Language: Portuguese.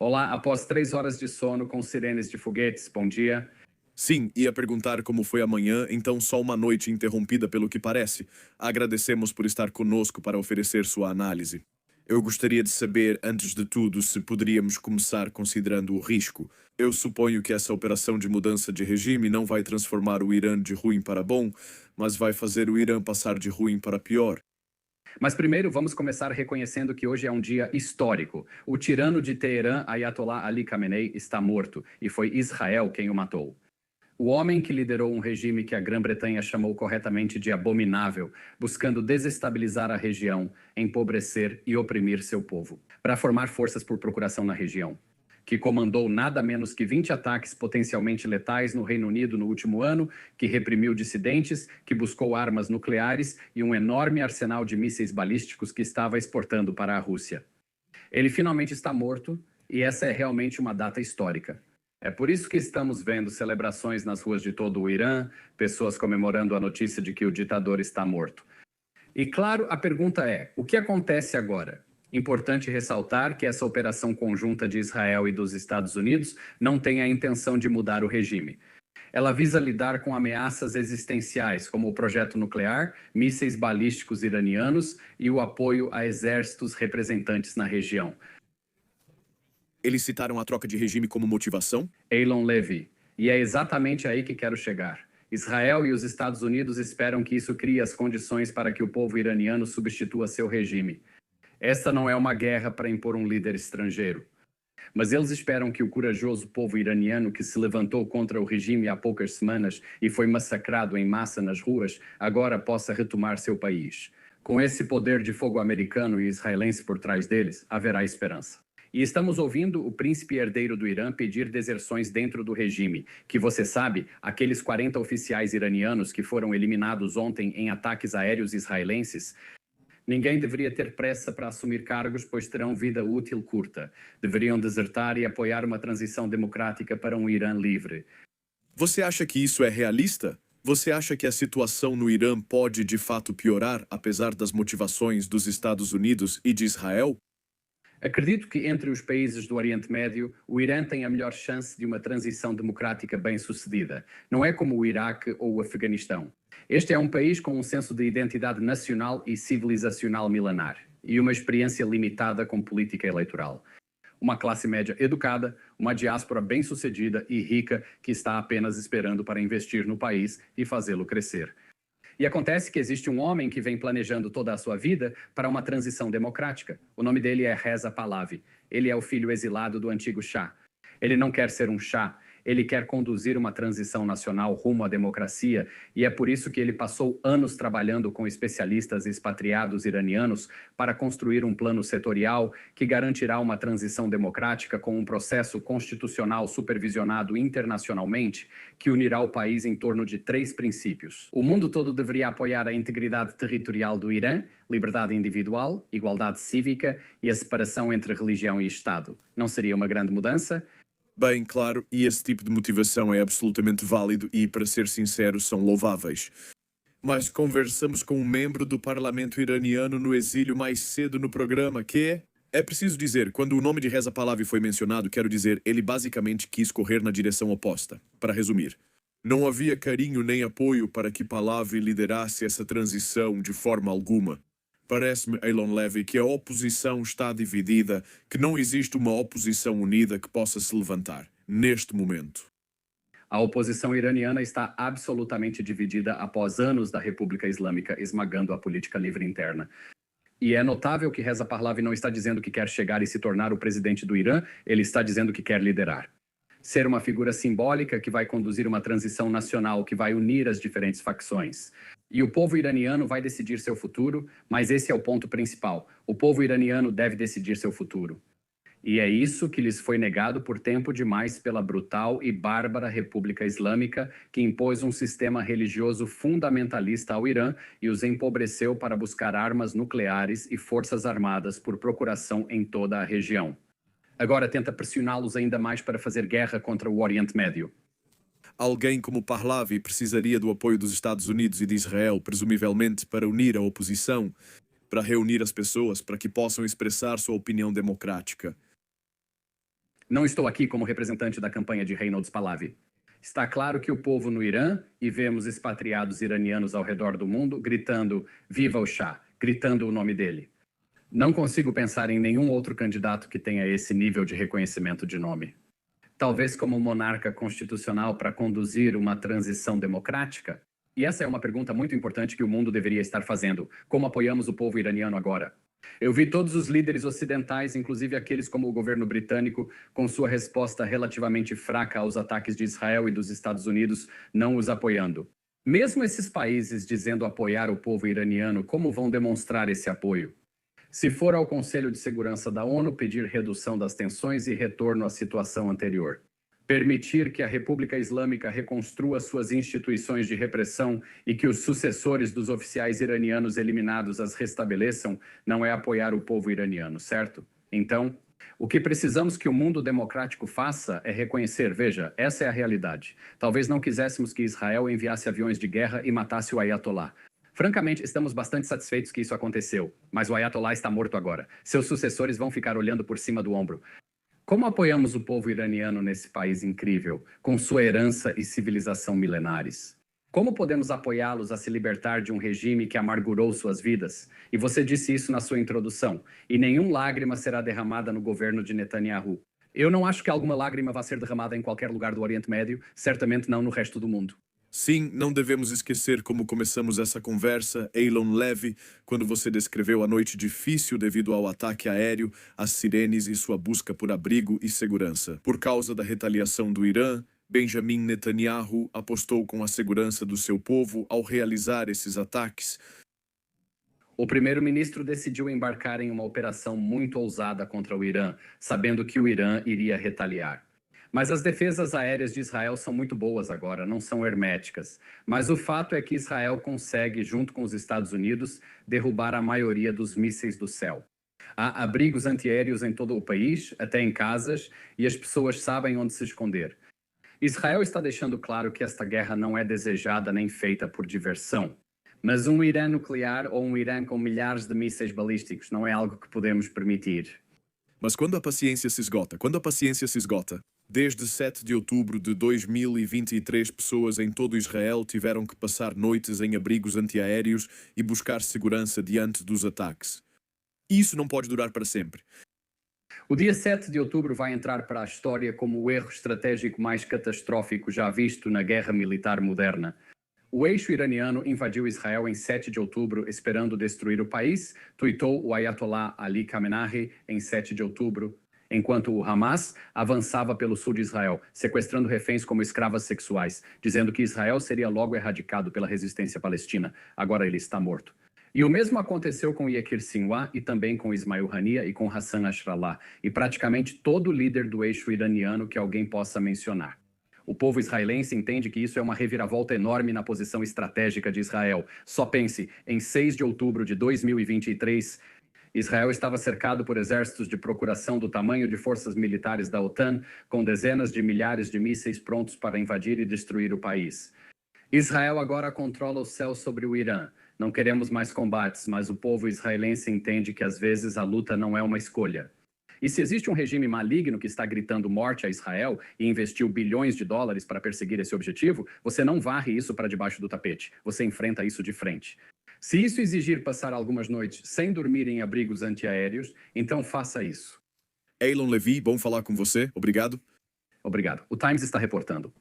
Olá, após 3 horas de sono com sirenes de foguetes, bom dia. Sim, ia perguntar como foi amanhã, então só uma noite interrompida pelo que parece. Agradecemos por estar conosco para oferecer sua análise. Eu gostaria de saber, antes de tudo, se poderíamos começar considerando o risco. Eu suponho que essa operação de mudança de regime não vai transformar o Irã de ruim para bom, mas vai fazer o Irã passar de ruim para pior. Mas primeiro vamos começar reconhecendo que hoje é um dia histórico. O tirano de Teherã, Ayatollah Ali Khamenei, está morto e foi Israel quem o matou. O homem que liderou um regime que a Grã-Bretanha chamou corretamente de abominável, buscando desestabilizar a região, empobrecer e oprimir seu povo, para formar forças por procuração na região, que comandou nada menos que 20 ataques potencialmente letais no Reino Unido no último ano, que reprimiu dissidentes, que buscou armas nucleares e um enorme arsenal de mísseis balísticos que estava exportando para a Rússia. Ele finalmente está morto e essa é realmente uma data histórica. É por isso que estamos vendo celebrações nas ruas de todo o Irã, pessoas comemorando a notícia de que o ditador está morto. E claro, a pergunta é: o que acontece agora? Importante ressaltar que essa operação conjunta de Israel e dos Estados Unidos não tem a intenção de mudar o regime. Ela visa lidar com ameaças existenciais, como o projeto nuclear, mísseis balísticos iranianos e o apoio a exércitos representantes na região. Eles citaram a troca de regime como motivação? Elon Levy. E é exatamente aí que quero chegar. Israel e os Estados Unidos esperam que isso crie as condições para que o povo iraniano substitua seu regime. Esta não é uma guerra para impor um líder estrangeiro. Mas eles esperam que o corajoso povo iraniano que se levantou contra o regime há poucas semanas e foi massacrado em massa nas ruas, agora possa retomar seu país. Com esse poder de fogo americano e israelense por trás deles, haverá esperança. E estamos ouvindo o príncipe herdeiro do Irã pedir deserções dentro do regime, que você sabe, aqueles 40 oficiais iranianos que foram eliminados ontem em ataques aéreos israelenses. Ninguém deveria ter pressa para assumir cargos, pois terão vida útil curta. Deveriam desertar e apoiar uma transição democrática para um Irã livre. Você acha que isso é realista? Você acha que a situação no Irã pode de fato piorar, apesar das motivações dos Estados Unidos e de Israel? Acredito que entre os países do Oriente Médio, o Irã tem a melhor chance de uma transição democrática bem-sucedida. Não é como o Iraque ou o Afeganistão. Este é um país com um senso de identidade nacional e civilizacional milenar e uma experiência limitada com política eleitoral. Uma classe média educada, uma diáspora bem-sucedida e rica que está apenas esperando para investir no país e fazê-lo crescer. E acontece que existe um homem que vem planejando toda a sua vida para uma transição democrática. O nome dele é Reza Pahlavi. Ele é o filho exilado do antigo Shah. Ele não quer ser um Shah, ele quer conduzir uma transição nacional rumo à democracia, e é por isso que ele passou anos trabalhando com especialistas expatriados iranianos para construir um plano setorial que garantirá uma transição democrática com um processo constitucional supervisionado internacionalmente que unirá o país em torno de 3 princípios. O mundo todo deveria apoiar a integridade territorial do Irã, liberdade individual, igualdade cívica e a separação entre religião e Estado. Não seria uma grande mudança? Bem, claro, e esse tipo de motivação é absolutamente válido e, para ser sincero, são louváveis. Mas conversamos com um membro do parlamento iraniano no exílio mais cedo no programa, que é preciso dizer, quando o nome de Reza Pahlavi foi mencionado, quero dizer, ele basicamente quis correr na direção oposta. Para resumir, não havia carinho nem apoio para que Pahlavi liderasse essa transição de forma alguma. Parece-me, Elon Levy, que a oposição está dividida, que não existe uma oposição unida que possa se levantar, neste momento. A oposição iraniana está absolutamente dividida após anos da República Islâmica esmagando a política livre interna. E é notável que Reza Pahlavi não está dizendo que quer chegar e se tornar o presidente do Irã, ele está dizendo que quer liderar. Ser uma figura simbólica que vai conduzir uma transição nacional que vai unir as diferentes facções. E o povo iraniano vai decidir seu futuro, mas esse é o ponto principal. O povo iraniano deve decidir seu futuro. E é isso que lhes foi negado por tempo demais pela brutal e bárbara República Islâmica, que impôs um sistema religioso fundamentalista ao Irã e os empobreceu para buscar armas nucleares e forças armadas por procuração em toda a região. Agora tenta pressioná-los ainda mais para fazer guerra contra o Oriente Médio. Alguém como Pahlavi precisaria do apoio dos Estados Unidos e de Israel, presumivelmente para unir a oposição, para reunir as pessoas para que possam expressar sua opinião democrática. Não estou aqui como representante da campanha de Reynolds Pahlavi. Está claro que o povo no Irã, e vemos expatriados iranianos ao redor do mundo, gritando "Viva o Shah", gritando o nome dele. Não consigo pensar em nenhum outro candidato que tenha esse nível de reconhecimento de nome. Talvez como monarca constitucional para conduzir uma transição democrática? E essa é uma pergunta muito importante que o mundo deveria estar fazendo. Como apoiamos o povo iraniano agora? Eu vi todos os líderes ocidentais, inclusive aqueles como o governo britânico, com sua resposta relativamente fraca aos ataques de Israel e dos Estados Unidos, não os apoiando. Mesmo esses países dizendo apoiar o povo iraniano, como vão demonstrar esse apoio? Se for ao Conselho de Segurança da ONU pedir redução das tensões e retorno à situação anterior. Permitir que a República Islâmica reconstrua suas instituições de repressão e que os sucessores dos oficiais iranianos eliminados as restabeleçam não é apoiar o povo iraniano, certo? Então, o que precisamos que o mundo democrático faça é reconhecer, veja, essa é a realidade. Talvez não quiséssemos que Israel enviasse aviões de guerra e matasse o Ayatollah. Francamente, estamos bastante satisfeitos que isso aconteceu, mas o Ayatollah está morto agora. Seus sucessores vão ficar olhando por cima do ombro. Como apoiamos o povo iraniano nesse país incrível, com sua herança e civilização milenares? Como podemos apoiá-los a se libertar de um regime que amargurou suas vidas? E você disse isso na sua introdução. E nenhuma lágrima será derramada no governo de Netanyahu. Eu não acho que alguma lágrima vá ser derramada em qualquer lugar do Oriente Médio, certamente não no resto do mundo. Sim, não devemos esquecer como começamos essa conversa, Eilon Levy, quando você descreveu a noite difícil devido ao ataque aéreo, as sirenes e sua busca por abrigo e segurança. Por causa da retaliação do Irã, Benjamin Netanyahu apostou com a segurança do seu povo ao realizar esses ataques. O primeiro-ministro decidiu embarcar em uma operação muito ousada contra o Irã, sabendo que o Irã iria retaliar. Mas as defesas aéreas de Israel são muito boas agora, não são herméticas. Mas o fato é que Israel consegue, junto com os Estados Unidos, derrubar a maioria dos mísseis do céu. Há abrigos antiaéreos em todo o país, até em casas, e as pessoas sabem onde se esconder. Israel está deixando claro que esta guerra não é desejada nem feita por diversão. Mas um Irã nuclear ou um Irã com milhares de mísseis balísticos não é algo que podemos permitir. Mas quando a paciência se esgota? Quando a paciência se esgota? Desde 7 de outubro de 2023, pessoas em todo Israel tiveram que passar noites em abrigos antiaéreos e buscar segurança diante dos ataques. Isso não pode durar para sempre. O dia 7 de outubro vai entrar para a história como o erro estratégico mais catastrófico já visto na guerra militar moderna. O eixo iraniano invadiu Israel em 7 de outubro, esperando destruir o país, tuitou o Ayatollah Ali Khamenei em 7 de outubro, enquanto o Hamas avançava pelo sul de Israel, sequestrando reféns como escravas sexuais, dizendo que Israel seria logo erradicado pela resistência palestina. Agora ele está morto. E o mesmo aconteceu com Yakir Sinwar e também com Ismail Haniyeh e com Hassan Nasrallah, e praticamente todo líder do eixo iraniano que alguém possa mencionar. O povo israelense entende que isso é uma reviravolta enorme na posição estratégica de Israel. Só pense, em 6 de outubro de 2023, Israel estava cercado por exércitos de procuração do tamanho de forças militares da OTAN, com dezenas de milhares de mísseis prontos para invadir e destruir o país. Israel agora controla o céu sobre o Irã. Não queremos mais combates, mas o povo israelense entende que às vezes a luta não é uma escolha. E se existe um regime maligno que está gritando morte a Israel e investiu bilhões de dólares para perseguir esse objetivo, você não varre isso para debaixo do tapete. Você enfrenta isso de frente. Se isso exigir passar algumas noites sem dormir em abrigos antiaéreos, então faça isso. Eilon Levy, bom falar com você. Obrigado. Obrigado. O Times está reportando.